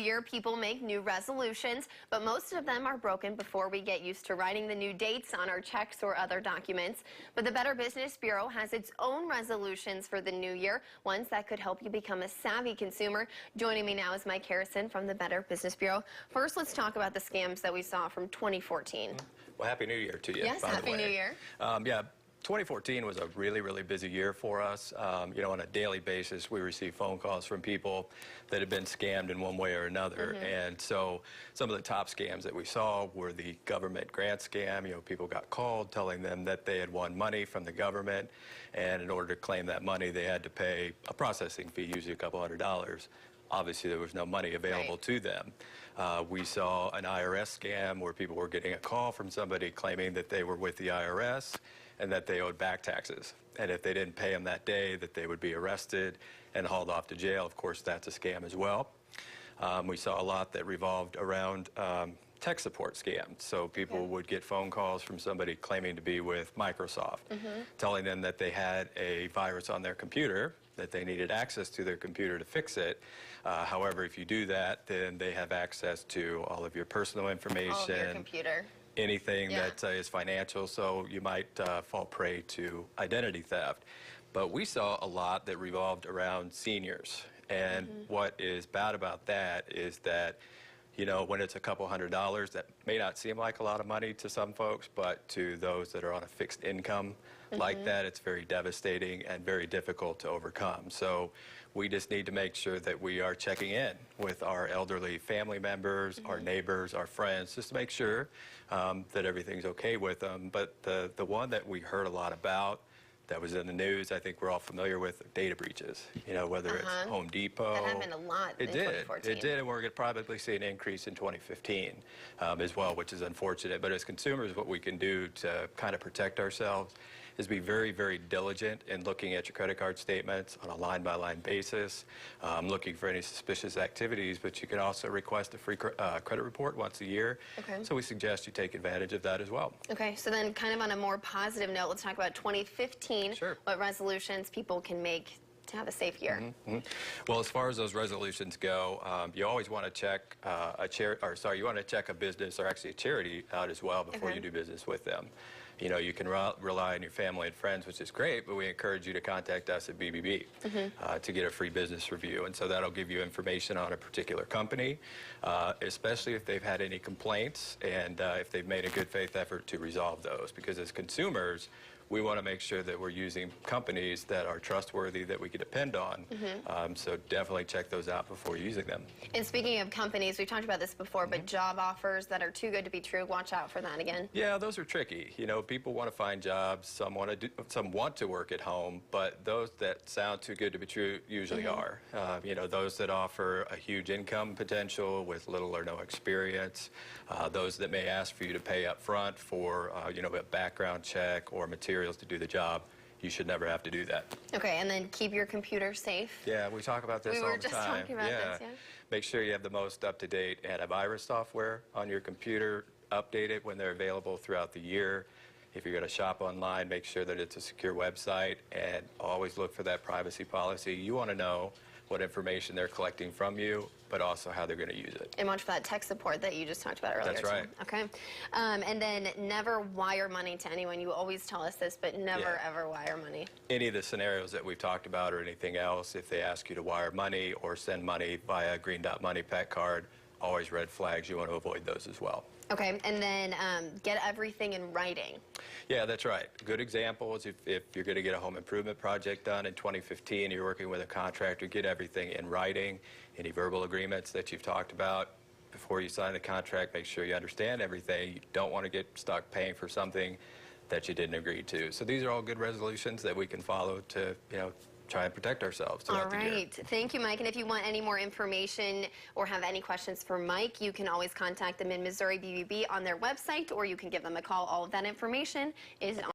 year, people make new resolutions, but most of them are broken before we get used to writing the new dates on our checks or other documents. But the Better Business Bureau has its own resolutions for the new year, ones that could help you become a savvy consumer. Joining me now is Mike Harrison from the Better Business Bureau. First, let's talk about the scams that we saw from 2014. Well, Happy New Year to you. Yes, Happy New Year. Yeah. 2014 was a really busy year for us. On a daily basis, we received phone calls from people that had been scammed in one way or another. And so some of the top scams that we saw were the government grant scam. People got called telling them that they had won money from the government, and in order to claim that money, they had to pay a processing fee, usually a couple $100. Obviously, there was no money available to them. We saw an IRS scam where people were getting a call from somebody claiming that they were with the IRS and that they owed back taxes. And if they didn't pay them that day, that they would be arrested and hauled off to jail. Of course, that's a scam as well. We saw a lot that revolved around tech support scams. So people would get phone calls from somebody claiming to be with Microsoft, telling them that they had a virus on their computer, that they needed access to their computer to fix it. However, if you do that, then they have access to all of your personal information. All of your computer. Anything that is financial, so you might fall prey to identity theft. But we saw a lot that revolved around seniors. And what is bad about that is that, when it's a couple $100, that may not seem like a lot of money to some folks, but to those that are on a fixed income like that, it's very devastating and very difficult to overcome. So we just need to make sure that we are checking in with our elderly family members, our neighbors, our friends, just to make sure that everything's okay with them. But the one that we heard a lot about that was in the news, I think we're all familiar with, data breaches. Whether it's Home Depot. That happened a lot in 2014. It did, and we're going to probably see an increase in 2015 as well, which is unfortunate. But as consumers, what we can do to kind of protect ourselves is be very diligent in looking at your credit card statements on a line-by-line basis, looking for any suspicious activities, but you can also request a free credit report once a year. So we suggest you take advantage of that as well. Okay, so then kind of on a more positive note, let's talk about 2015. What resolutions people can make to have a safe year. Well, as far as those resolutions go, you always want to check you want to check a business or actually a charity out as well before you do business with them. You can rely on your family and friends, which is great, but we encourage you to contact us at BBB to get a free business review. And so that'll give you information on a particular company, especially if they've had any complaints and if they've made a good faith effort to resolve those. Because as consumers, we want to make sure that we're using companies that are trustworthy, that we can depend on. So definitely check those out before using them. And speaking of companies, we've talked about this before, but job offers that are too good to be true, watch out for that again. Yeah, those are tricky. People want to find jobs, some want to work at home, but those that sound too good to be true usually are. Those that offer a huge income potential with little or no experience, those that may ask for you to pay up front for a background check or materials to do the job. You should never have to do that. Okay, and then keep your computer safe. Yeah, we talk about this all the time. We were just talking about this, yeah. Make sure you have the most up-to-date antivirus software on your computer. Update it when they're available throughout the year. If you're going to shop online, make sure that it's a secure website, and always look for that privacy policy. You want to know what information they're collecting from you, but also how they're going to use it. And watch for that tech support that you just talked about earlier. That's right. Okay. And then never wire money to anyone. You always tell us this, but never ever wire money. Any of the scenarios that we've talked about or anything else, if they ask you to wire money or send money via Green Dot Money Pet Card, always red flags. You want to avoid those as well. Okay, and then get everything in writing. Yeah, that's right. Good example is if you're going to get a home improvement project done in 2015, you're working with a contractor, get everything in writing, any verbal agreements that you've talked about. Before you sign the contract, make sure you understand everything. You don't want to get stuck paying for something that you didn't agree to. So these are all good resolutions that we can follow to, try and protect ourselves throughout the year. All right. Thank you, Mike. And if you want any more information or have any questions for Mike, you can always contact them in Missouri BBB on their website, or you can give them a call. All of that information is on